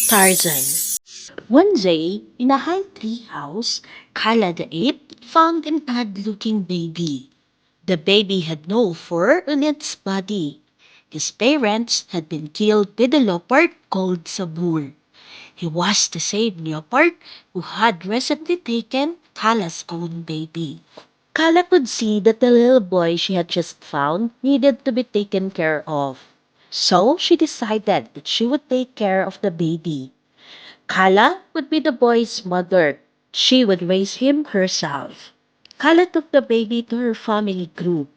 Tarzan. One day, in a high tree house, Kala the ape found an odd-looking baby. The baby had no fur on its body. His parents had been killed by the leopard called Sabur. He was the same leopard who had recently taken Kala's own baby. Kala could see that the little boy she had just found needed to be taken care of. So she decided that she would take care of the baby. Kala would be the boy's mother. She would raise him herself. Kala took the baby to her family group.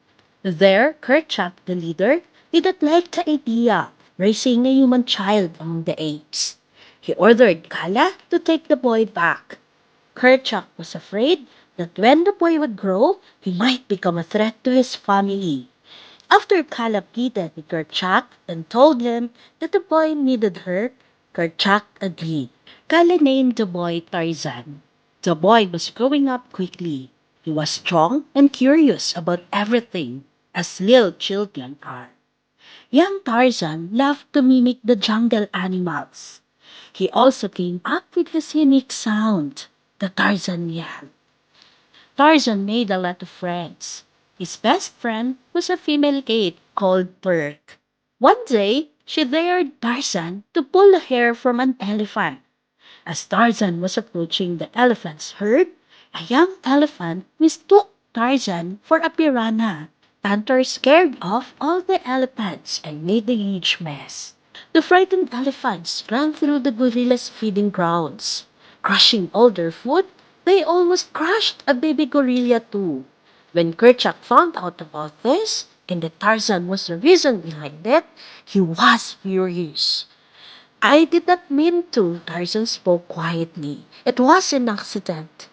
There, Kerchak, the leader, did not like the idea of raising a human child among the apes. He ordered Kala to take the boy back. Kerchak was afraid that when the boy would grow, he might become a threat to his family. After Kala pleaded with Kerchak and told him that the boy needed her, Kerchak agreed. Kala named the boy Tarzan. The boy was growing up quickly. He was strong and curious about everything, as little children are. Young Tarzan loved to mimic the jungle animals. He also came up with his unique sound, the Tarzan yell. Tarzan made a lot of friends. His best friend was a female ape called Perk. One day, she dared Tarzan to pull a hair from an elephant. As Tarzan was approaching the elephant's herd, a young elephant mistook Tarzan for a piranha. Panther scared off all the elephants and made a huge mess. The frightened elephants ran through the gorillas' feeding grounds. Crushing all their food, they almost crushed a baby gorilla too. When Kerchak found out about this, and that Tarzan was the reason behind it, he was furious. I did not mean to, Tarzan spoke quietly. It was an accident.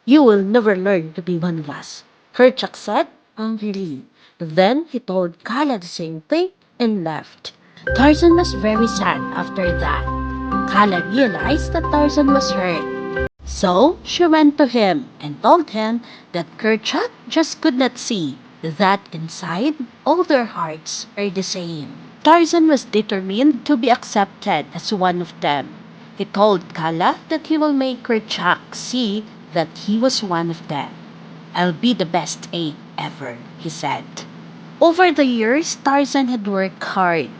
You will never learn to be one of us, Kerchak said angrily. Then he told Kala the same thing and left. Tarzan was very sad after that. Kala realized that Tarzan was hurt. So she went to him and told him that Kerchak just could not see that inside all their hearts are the same. Tarzan was determined to be accepted as one of them. He told Kala that he will make Kerchak see that he was one of them. I'll be the best ape ever, he said. Over the years, Tarzan had worked hard.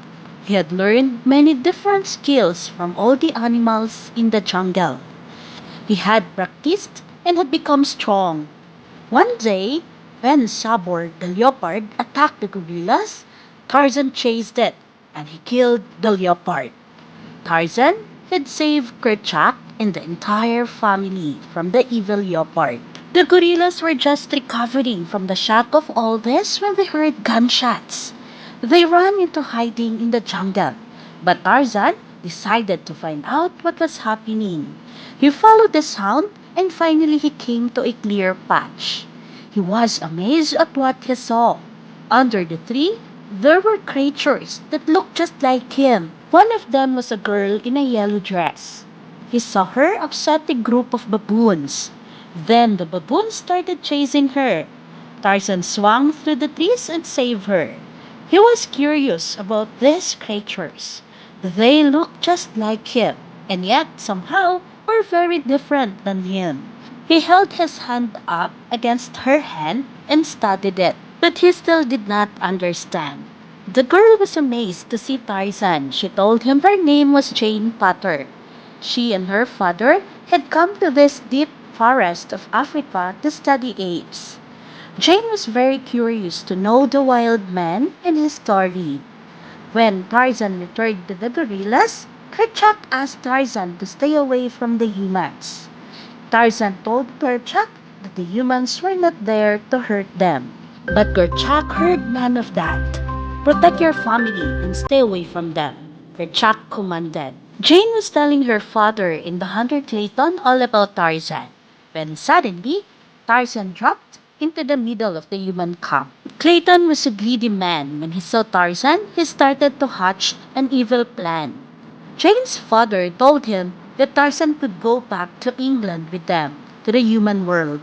He had learned many different skills from all the animals in the jungle. He had practiced and had become strong. One day, when Sabor the leopard attacked the gorillas, Tarzan chased it and he killed the leopard. Tarzan had saved Kerchak and the entire family from the evil leopard. The gorillas were just recovering from the shock of all this when they heard gunshots. They ran into hiding in the jungle, but Tarzan decided to find out what was happening. He followed the sound and finally he came to a clear patch. He was amazed at what he saw. Under the tree, there were creatures that looked just like him. One of them was a girl in a yellow dress. He saw her upset a group of baboons. Then the baboons started chasing her. Tarzan swung through the trees and saved her. He was curious about these creatures. They looked just like him, and yet somehow were very different than him. He held his hand up against her hand and studied it, but he still did not understand. The girl was amazed to see Tarzan. She told him her name was Jane Potter. She and her father had come to this deep forest of Africa to study apes. Jane was very curious to know the wild man and his story. When Tarzan returned to the gorillas, Kerchak asked Tarzan to stay away from the humans. Tarzan told Kerchak that the humans were not there to hurt them. But Kerchak heard none of that. Protect your family and stay away from them, Kerchak commanded. Jane was telling her father in the hunter Clayton all about Tarzan, when suddenly Tarzan dropped into the middle of the human camp. Clayton was a greedy man. When he saw Tarzan, he started to hatch an evil plan. Jane's father told him that Tarzan could go back to England with them, to the human world.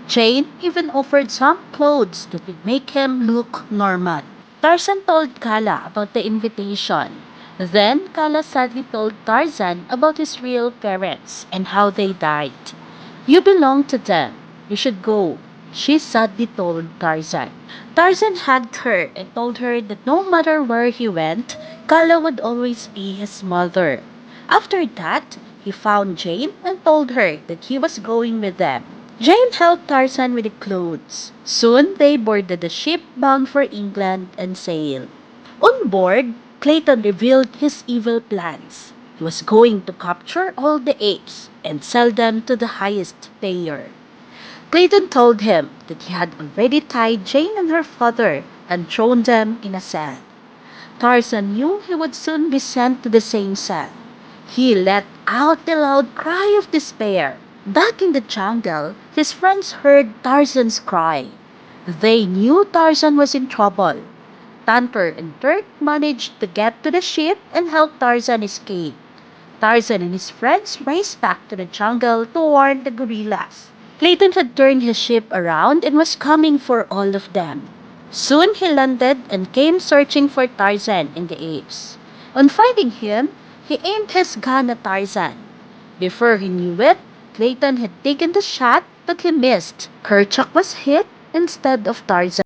Jane even offered some clothes that would make him look normal. Tarzan told Kala about the invitation. Then Kala sadly told Tarzan about his real parents and how they died. You belong to them. You should go, she sadly told Tarzan. Tarzan hugged her and told her that no matter where he went, Kala would always be his mother. After that, he found Jane and told her that he was going with them. Jane helped Tarzan with the clothes. Soon they boarded a ship bound for England and sailed. On board, Clayton revealed his evil plans. He was going to capture all the apes and sell them to the highest payer. Clayton told him that he had already tied Jane and her father and thrown them in a cell. Tarzan knew he would soon be sent to the same cell. He let out a loud cry of despair. Back in the jungle, his friends heard Tarzan's cry. They knew Tarzan was in trouble. Tantor and Turk managed to get to the ship and help Tarzan escape. Tarzan and his friends raced back to the jungle to warn the gorillas. Clayton had turned his ship around and was coming for all of them. Soon he landed and came searching for Tarzan and the apes. On finding him, he aimed his gun at Tarzan. Before he knew it, Clayton had taken the shot, but he missed. Kerchak was hit instead of Tarzan.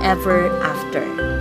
Ever after.